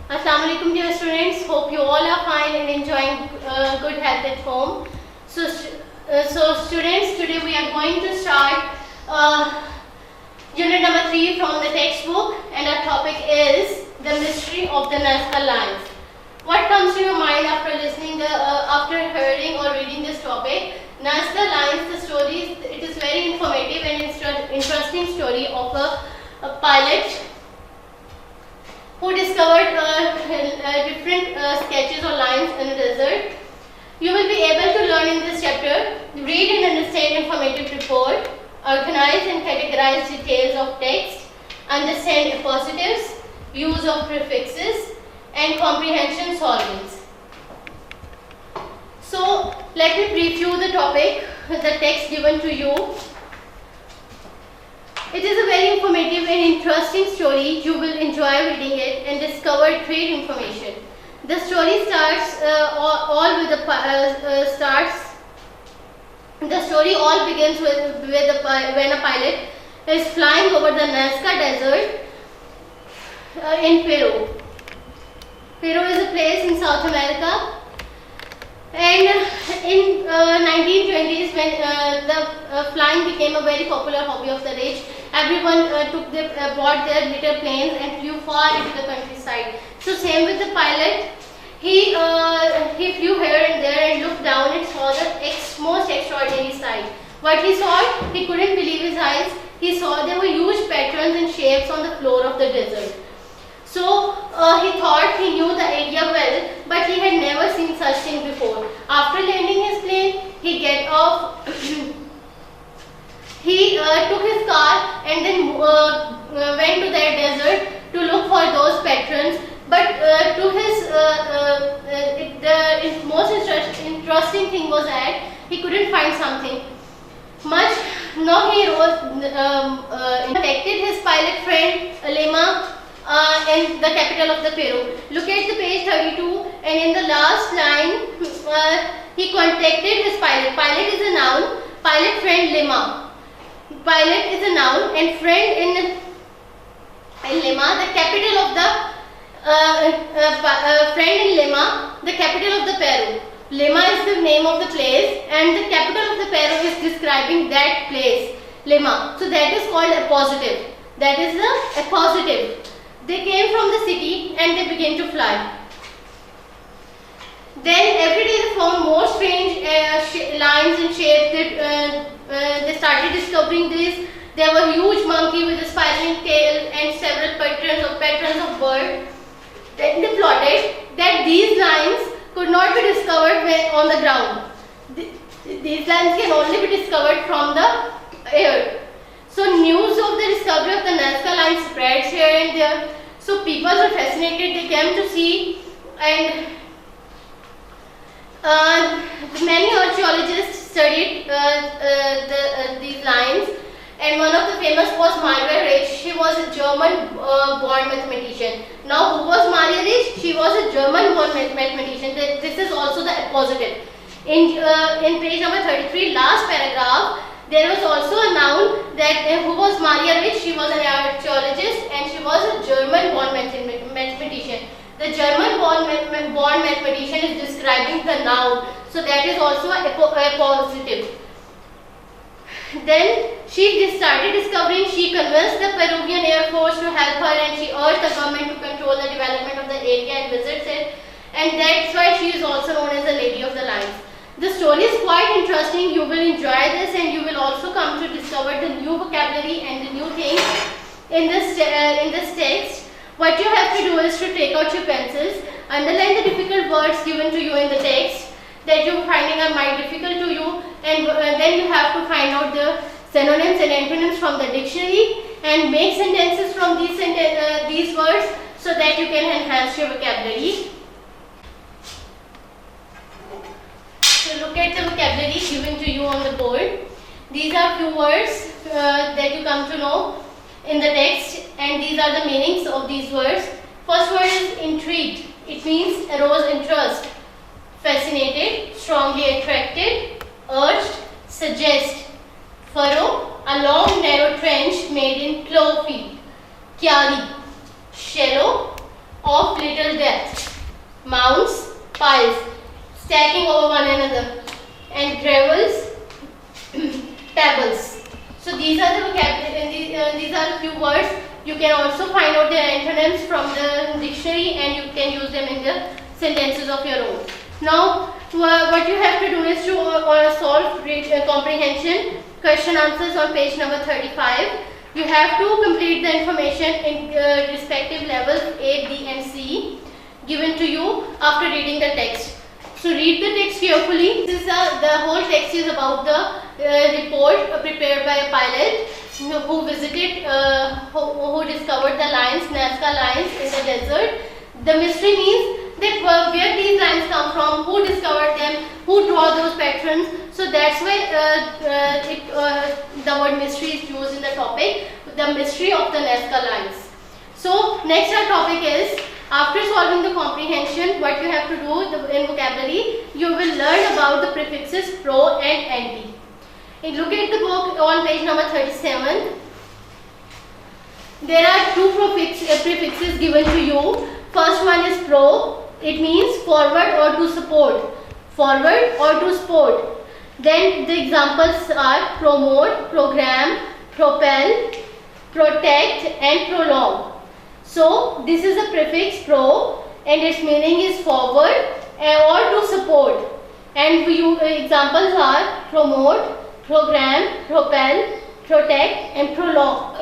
Assalamu alaikum dear students. Hope you all are fine and enjoying good health at home. So students, today we are going to start unit number 3 from the textbook, and our topic is the mystery of the Nazca lines. What comes to your mind after listening, after hearing or reading this topic? Nazca lines, the story, it is very informative and interesting story of a pilot who discovered different sketches or lines in the desert. You will be able to learn in this chapter, read and understand informative report, organize and categorize details of text, understand appositives, use of prefixes, and comprehension solvings. So let me brief you the topic, the text given to you. It is a very informative and interesting story. You will enjoy reading it and discover great information. The story starts The story all begins when a pilot is flying over the Nazca Desert in Peru. Peru is a place in South America. And in 1920s, when the flying became a very popular hobby of the rich, everyone bought their little planes and flew far into the countryside. So same with the pilot, he flew here and there and looked down and saw the most extraordinary sight. What he saw, he couldn't believe his eyes. He saw there were huge patterns and shapes on the floor of the desert. So he thought he knew the area well, but he had never seen such thing before. After landing his plane, he get off. He took his car and then went to that desert to look for those patterns. But to his the most interesting thing was that he couldn't find something much. Now he contacted his pilot friend Lima in the capital of the Peru. Look at the page 32, and in the last line he contacted his pilot. Pilot is a noun, pilot friend Lima. Pilot is a noun and friend in Lima, the capital of the friend in Lima, the capital of the Peru. Lima is the name of the place and the capital of the Peru is describing that place, Lima. So that is called appositive. That is the appositive. They came from the city and they began to fly. Then every day they found more strange lines and shapes. They started discovering this. There were huge monkey with a spiraling tail and several patterns of bird. Then they plotted that these lines could not be discovered on the ground. These lines can only be discovered from the air. So news of the discovery of the Nazca line spreads here and there. So people were fascinated. They came to see, and many archaeologists studied these lines. And one of the famous was Maria Rich. She was a German-born mathematician. Now, who was Maria Rich? She was a German-born mathematician. This is also the appositive. In page number 33, last paragraph, there was also a noun that who was Maria Rich. She was an archaeologist and she was a German-born mathematician. The German-born mathematician is describing the noun. So that is also a positive. Then she started discovering. She convinced the Peruvian Air Force to help her and she urged the government to control the development of the area and visits it. And that's why she is also known as the Lady of the Lines. The story is quite interesting. You will enjoy this and you will also come to discover the new vocabulary and the new things in this text. What you have to do is to take out your pencils, underline the difficult words given to you in the text that you are finding might difficult to you, and then you have to find out the synonyms and antonyms from the dictionary and make sentences from these words so that you can enhance your vocabulary. So look at the vocabulary given to you on the board. These are few words that you come to know in the text, and these are the meanings of these words. First word is intrigued. It means arouse interest, fascinated, strongly attracted, urged, suggest. Furrow, a long narrow trench made in plough field. Kyari, shallow of little depth, mounds, piles, stacking over one another, and gravels, pebbles. So these are the vocabulary, these are a few words. You can also find out their antonyms from the dictionary and you can use them in the sentences of your own. Now what you have to do is to solve comprehension question answers on page number 35. You have to complete the information in respective levels A, B and C given to you after reading the text. So read the text carefully. This is the whole text is about the report prepared by a pilot who visited, who discovered the lions, Nazca lions in the desert. The mystery means that where these lions come from, who discovered them, who draw those patterns. So that's why the word mystery is used in the topic, the mystery of the Nazca lions. So next our topic is, after solving the comprehension, what you have to do in vocabulary, you will learn about the prefixes pro and anti. And look at the book on page number 37. There are two prefixes given to you. First one is pro. It means forward or to support. Forward or to support. Then the examples are promote, program, propel, protect and prolong. So this is a prefix pro and its meaning is forward or to support. And examples are promote, program, propel, protect and prolong.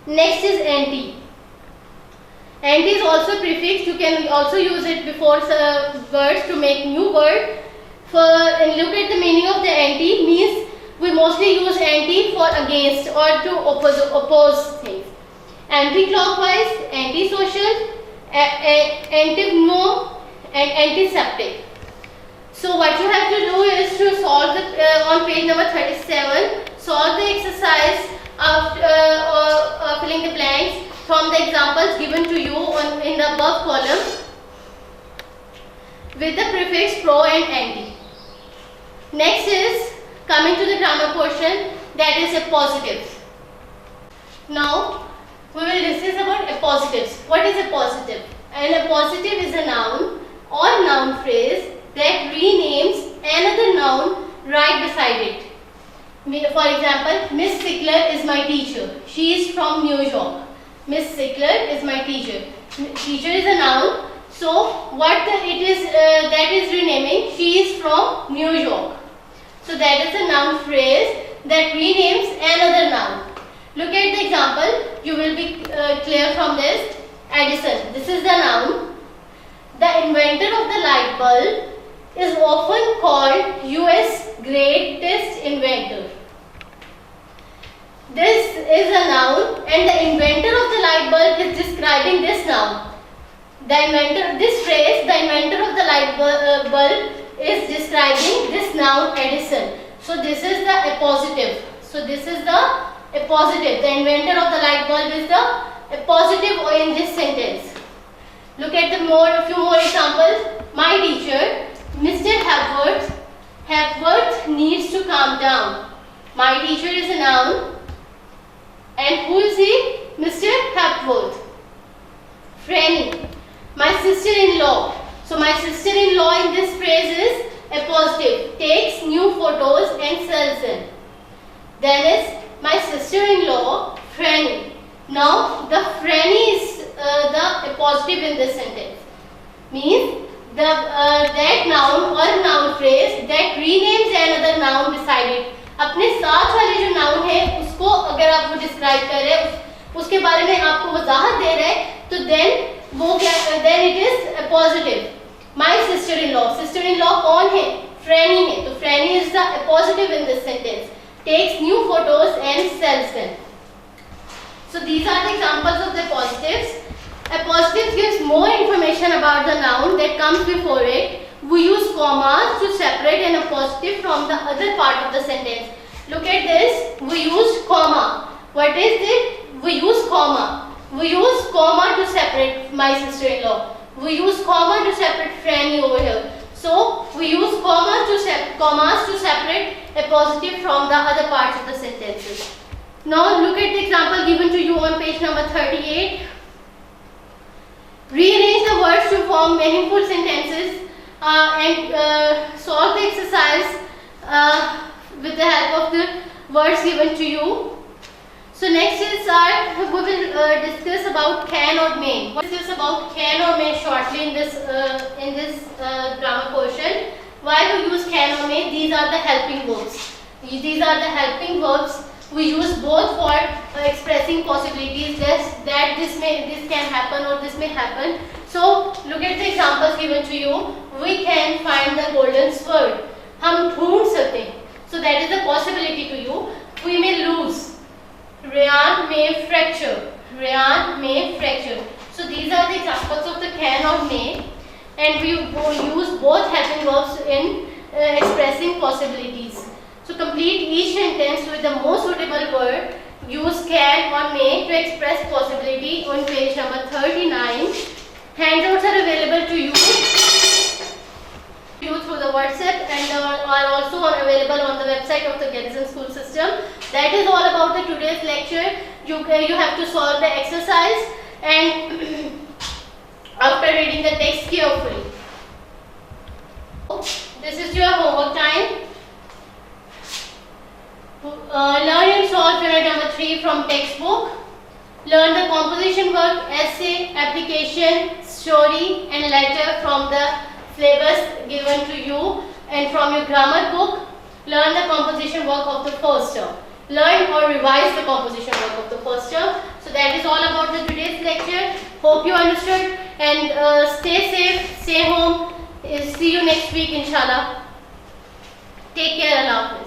Next is anti. Anti is also prefix. You can also use it before words to make new word. And look at the meaning of the anti means we mostly use anti for against or to oppose things. Anti-clockwise, anti-social, anti-gnome and antiseptic. So what you have to do is to solve the on page number 37, solve the exercise of filling the blanks from the examples given to you in the above column with the prefix pro and anti. Next is coming to the grammar portion, that is appositives. Now we will discuss about appositives. What is appositive? An appositive is a noun or noun phrase that renames another noun right beside it. For example, Miss Sickler is my teacher. She is from New York. Miss Sickler is my teacher. Teacher is a noun. So what that is renaming, she is from New York. So that is a noun phrase that renames another noun. Look at the example, you will be clear from this. Edison, this is the noun. The inventor of the light bulb is often called US greatest inventor. This is a noun and the inventor of the light bulb is describing this noun. This phrase, the inventor of the light bulb is describing this noun Edison. So this is the appositive. So this is the appositive. The inventor of the light bulb is the appositive in this sentence. Look at a few more examples. My teacher, Mr. Hepworth needs to calm down. My teacher is a noun. And who is he? Mr. Hepworth. Franny, my sister-in-law. So my sister-in-law in this phrase is appositive. Takes new photos and sells them. Then is my sister-in-law, Franny. Now the Franny is the appositive in this sentence. Means that noun or noun phrase that renames another noun beside it. अपने साथ वाले जो noun है उसको अगर आप वो describe कर रहे हैं, उसके बारे में आपको वजाहत दे रहे हैं, तो then it is appositive. My sister-in-law. Sister-in-law कौन है? Franny है. तो Franny is the appositive in this sentence. Takes new photos and sells them. So these are the examples of the appositives. Appositive gives more information about the noun that comes before it. We use commas to separate an appositive from the other part of the sentence. Look at this. We use comma. What is it? We use comma. We use comma to separate my sister-in-law. We use comma to separate Franny over here. So we use commas to separate appositive from the other parts of the sentences. Now look at the example given to you on page number 38. Rearrange the words to form meaningful sentences and solve the exercise with the help of the words given to you. So next is we will discuss about can or may. We'll discuss about can or may shortly in this grammar portion. Why we use can or may? These are the helping verbs. These are the helping verbs. We use both for expressing possibilities that this can happen or this may happen. So look at the examples given to you. We can find the golden sword. हम ढूंढ सकते हैं. So that is a possibility to you. We may lose. Rayan may fracture. Rayan may fracture. So these are the examples of the can or may, and we use both helping verbs in expressing possibilities. So complete each sentence with the most suitable word. Use can or may to express possibility on page number 39. Handouts are available to you through the WhatsApp and are also available on the website of the Garrison School System. That is all about the today's lecture. You have to solve the exercise and after reading the text carefully. This is your homework time. Learn and solve unit number 3 from textbook. Learn the composition work, essay, application, story and letter from the syllabus given to you and from your grammar book. Learn the composition work of the first term. Learn or revise the composition work of the first term. So that is all about the today's lecture. Hope you understood and stay safe, stay home. See you next week inshallah. Take care, Allah Hafiz.